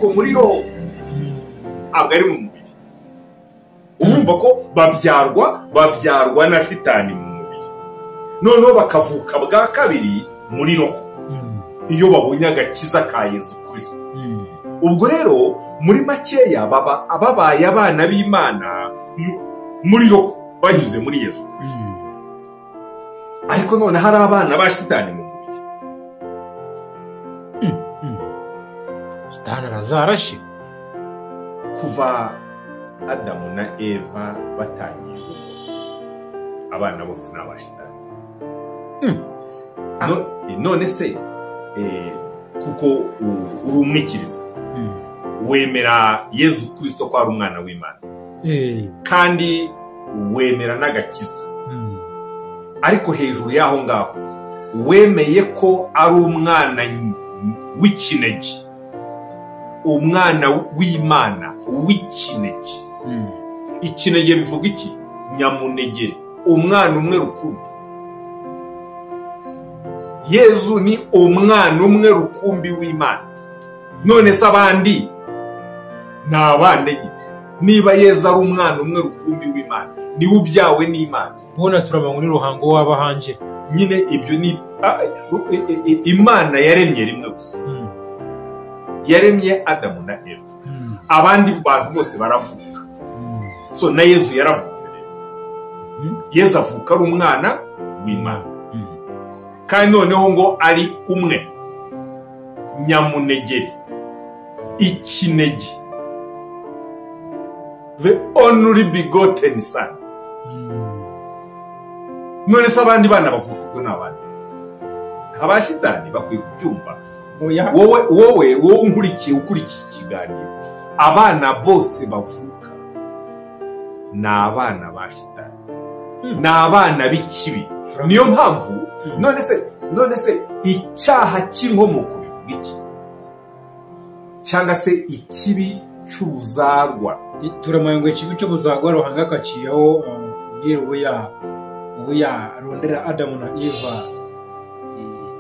ariko muri roho ntabwo ari mu mubiri. Urumva ko babyarwa na shitani mu mubiri, noneho bakavuka bwa kabiri muri roho iyo babonye agakiza ka Yesu Kristo. Ubwo rero muri makeya babaye abana b'Imana muri roho banyuze muri Yesu Kristo. Ariko none hari abana ba shitani mu mubiri. Shitani arazarashe kuva Adamu na Eva batangiye, abana bose ni abashitani. None se kuko uri umwikiriza, wemera Yesu Kristo ko ari umwana w'Imana, kandi wemera n'agakiza, ariko hejuru y'aho ngaho wemeye ko ari umwana w'ikinege, umwana w'Imana w'ikinege. Ikinege bivuga iki? Nyamunegere, umwana umwe rukumbi. Yezu ni umwana umwe rukumbi w'Imana. None se abandi ni abandege? Niba Yezu ari umwana umwe rukumbi w'Imana, niwe ubyawe n'Imana, bona turaba muri ruhango w'abahanje. Nyine ibyo ni Imana yaremye rimwe gusa. Yaremye Adamu na Eva. Abandi bantu bose baravuka. So na Yezu yaravutse rero. Yezu avuka ari umwana w'Imana. Kandi noneho ngo ari umwe, nyamunegeri, ikinege, the only begotten son. None se abandi bana bavuka uko n'abandi abashitani bakwiye kubyumva. Wowe ukurikiye ikiganiro, abana bose bavuka ni abana ba shitani, ni abana b'ikibi. Niyo mpamvu none se icyaha cy'inkomoko bivuga iki? Cyangwa se ikibi cy'ubuzarwa? Turamaye ngo ikibi cy'ubuzarwa ruhanga kaciyeho ubwira ubu yarondera Adamu na Eva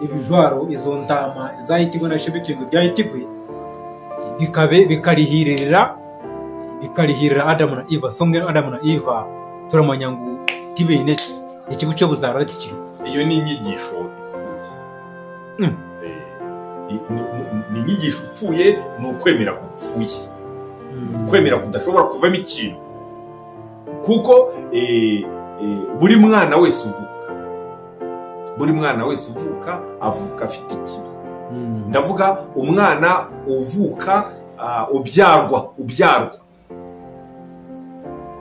ibijwaro, izo ntama zahitigwe na shebikingo byahitigwe bikarihirira Adamu na Eva. Songe Adamu na Eva turamanya ngo tibene ikibi cy'ubuzarwa tikiri. Iyo ni inyigisho ipfuye. Ni inyigisho ipfuye, ni ukwemera gupfuye, kwemera kudashobora kuvamo ikintu. Kuko buri mwana wese uvuka avuka afite ikibi. Ndavuga umwana uvuka ubyarwa,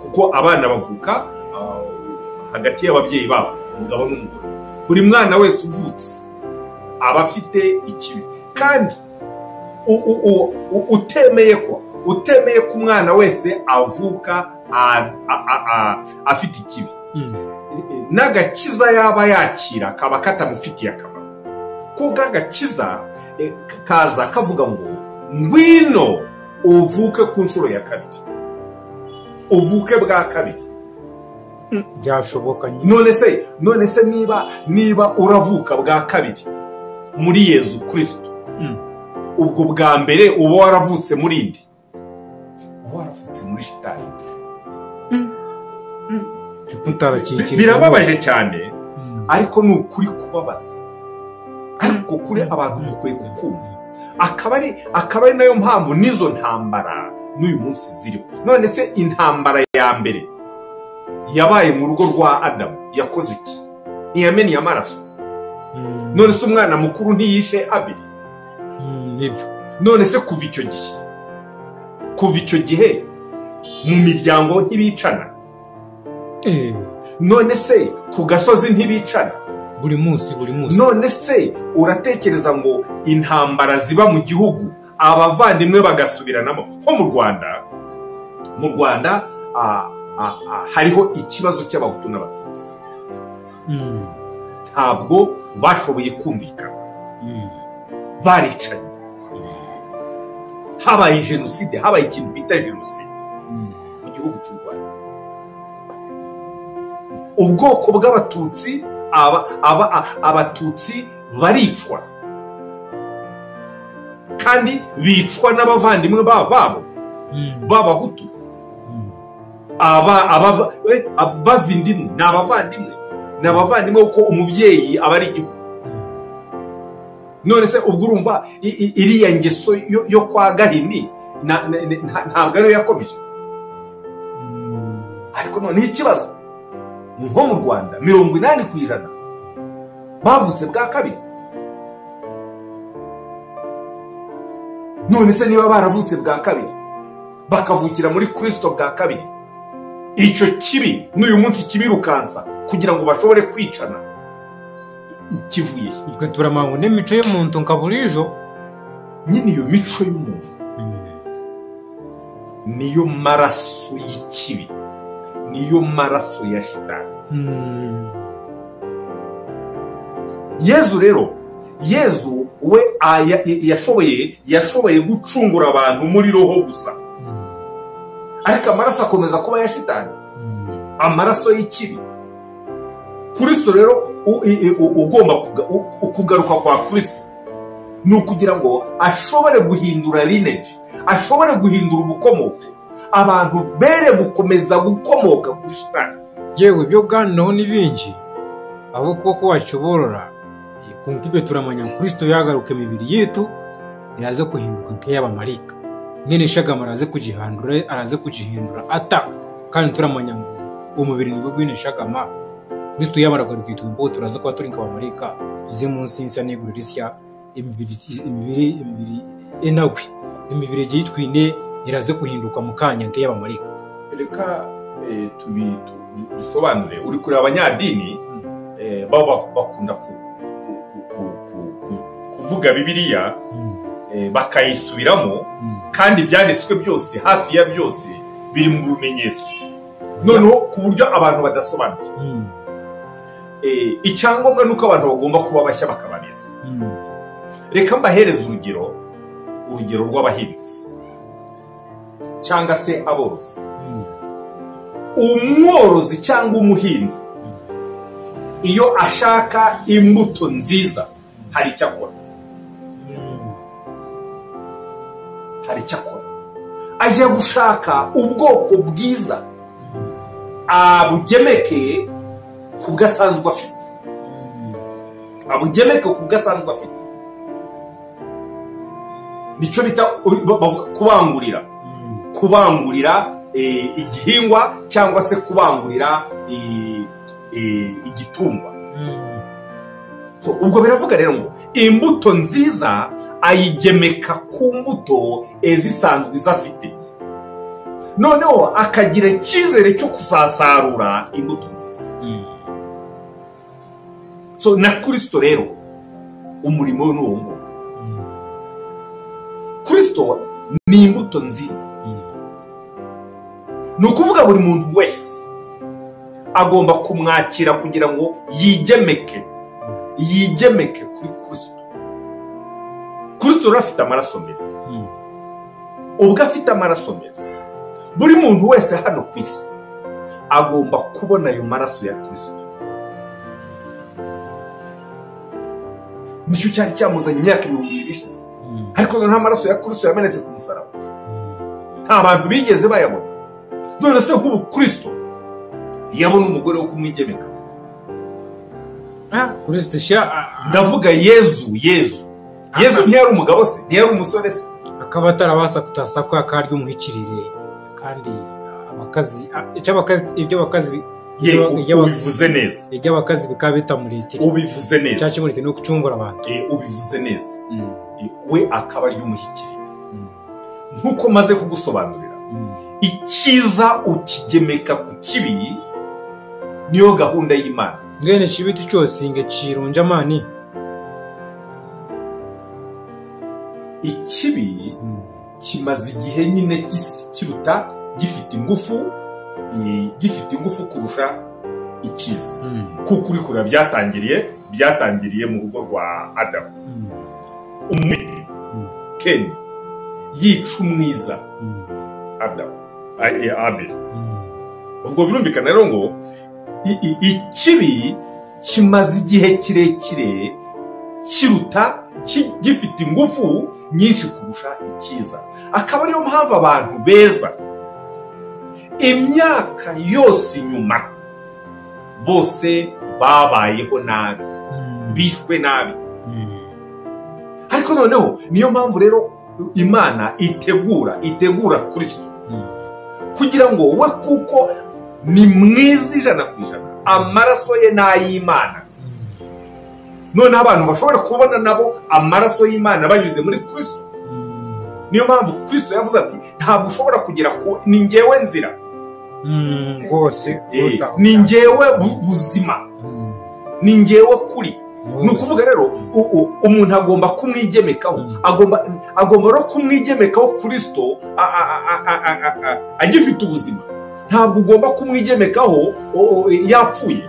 kuko abana bavuka hagati y'ababyeyi babo, umugabo n'umugore. Buri mwana wese uvutse aba afite ikibi, kandi utemeye ko umwana wese avuka afite ikibi, n'agakiza yaba yakira kaba katamufitiye akamaro. Kuko agakiza kaza kavuga ngo ngwino uvuke ku nshuro ya kabiri, uvuke bwa kabiri. Byashoboka. None se niba uravuka bwa kabiri muri Yesu Kristo, ubwo bwa mbere uba waravutse muri indi, uba waravutse muri shitani. Birababaje cyane, ariko ni ukuri kubabaza. Ariko kuri abantu dukwiye kukumva. Akaba ari nayo mpamvu nizo ntambara n'uyu munsi ziriho. None se intambara ya mbere yabaye mu rugo rwa Adamu yakoze iki? Ntiyamenye amaraso. None se umwana mukuru ntiyishe Abeli? None se kuva icyo gihe mu miryango ntibicana? None se ku gasozi ntibicana? Buri munsi. None se uratekereza ngo intambara ziba mu gihugu abavandimwe bagasubiranamo? Nko mu Rwanda hariho ikibazo cy'abahutu n'abatutsi. Ntabwo bashoboye kumvikana, baricanye, habaye jenoside, habaye ikintu bita jenoside mu gihugu cy'u Rwanda. Ubwoko bw'abatutsi, abatutsi baricwa, kandi bicwa n'abavandimwe babo b'abahutu. Bava indimwe ni abavandimwe kuko umubyeyi aba ari igihugu. none se ubwo urumva iriya ngeso yo kwa Gahini ntabwo ariyo yakomeje. ariko noneho ikibazo nko mu Rwanda 80% bavutse bwa kabiri. none se niba baravutse bwa kabiri bakavukira muri Kristo bwa kabiri, icyo kibi n'uyu munsi kibirukansa kugira ngo bashobore kwicana kivuye twe turamangu n'imico y'umuntu nkaburijo. nyine iyo mico y'umuntu niyo maraso y'ikibi, niyo maraso ya shitani. Yezu rero, Yezu we yashoboye gucungura abantu muri roho gusa, ariko amaraso akomeza kuba ya shitani, amaraso y'ikibi. Kristo rero ugomba kugaruka kwa Kristo ni ukugira ngo ashobore guhindura lineage, ashobore guhindura ubukomoka, abantu bere gukomeza gukomoka ku shitani. yewe byo gannaho n'ibinji abo koko wacuborora kumva ibyo turamanya Kristo yagaruke mibiri yitu iraze kuhinduka nk'iy'abamarika nyine shagama araze kugihindura ata kandi turamanya ngo umubiri nibwo gwine shagama Kristo yabaragaruka itumbo turaza kuba turi nk'abamarika uzi munsi insa n'igurisya imibiri enagwi imibiri yitwine iraze kuhinduka mu kanya nk'iy'abamarika. Reka dusobanure, uri kuri abanyadini baba bakunda kuvuga Bibiliya bakayisubiramo, kandi ibyanditswe byose hafi ya byose biri mu bimenyetso, noneho ku buryo abantu badasobanukiwe. icyangombwa nuko abantu bagomba kuba bashya bakabaneza. reka mbahereze urugero rw'abahinzi cyangwa se aborozi. umworozi cyangwa umuhinzi iyo ashaka imbuto nziza hari icyo akora, ajya gushaka ubwoko bwiza abugemeke ku bwo asanzwe afite, nicyo bita kubangurira igihingwa cyangwa se kubangurira igitungwa. ubwo biravuga rero ngo imbuto nziza ayigemeka ku mbuto zisanzwe izafite, noneho akagira icyizere cyo kuzasarura imbuto nziza. na Kristo rero umurimo we n'uwo nguwo. Kristo ni imbuto nziza, ni ukuvuga buri muntu wese agomba kumwakira kugira ngo yigemeke kuri Kristo. Kristo rero afite amaraso meza. ubwo afite amaraso meza, buri muntu wese hano ku isi agomba kubona ayo maraso ya Kristo. nicyo cyari cyamuzanye imyaka 2000 ishize, ariko nta maraso ya Kristo yamenetse ku musaraba, nta bantu bigeze bayabona. none se nk'ubu Kristo yabona umugore wo kumwigemeka? Kristo ndavuga Yezu ntiyari umugabo se, ntiyari umusore se, akaba atarabasa kutasa ko akarya umuhikirire, kandi ibyo bakazi ubivuze neza, ijya bakazi bikaba bitamuritira, ubivuze neza, cyacu muri no gucungura abantu, ubivuze neza. we akaba ari umuhikirire, nkuko maze kugusobanurira. icyiza ukigemeka ku kibi, niyo gahunda y'Imana. ngene kibiti cyose nge kirunja mani. ikibi kimaze igihe nyine kiruta gifite ingufu kurusha ikiza. kuko uri kure byatangiriye mu rugo rwa Adamu. Keni yica umwiza Adamu Abeli. ubwo birumvikana rero ngo ikibi kimaze igihe kirekire kiruta gifite ingufu nyinshi kurusha icyiza. Akaba ariyo mpamvu abantu beza imyaka yose inyuma bose babayeho nabi, bishwe nabi. Ariko noneho niyo mpamvu rero Imana itegura Kristo kugira ngo we kuko ni mwiza 100%, amaraso ye n'ay'Imana, none abantu bashobora kubona nabo amaraso y'Imana banyuze muri Kristo. Niyo mpamvu Kristo yavuze ati ntabwo ushobora kugera ku ni njyewe nzira rwose, ni njyewe buzima, ni njyewe kuri. Ni ukuvuga rero umuntu agomba kumwigemekaho, agomba no kumwigemekaho Kristo agifite ubuzima. Ntabwo ugomba kumwigemekaho yapfuye.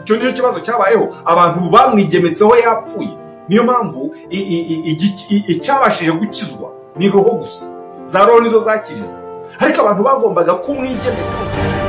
Icyo nicyo kibazo cyabayeho, abantu bamwigemetseho yapfuye. Niyo mpamvu icyabashije gukizwa ni roho gusa, za roho nizo zakijije, ariko abantu bagombaga kumwigemekaho.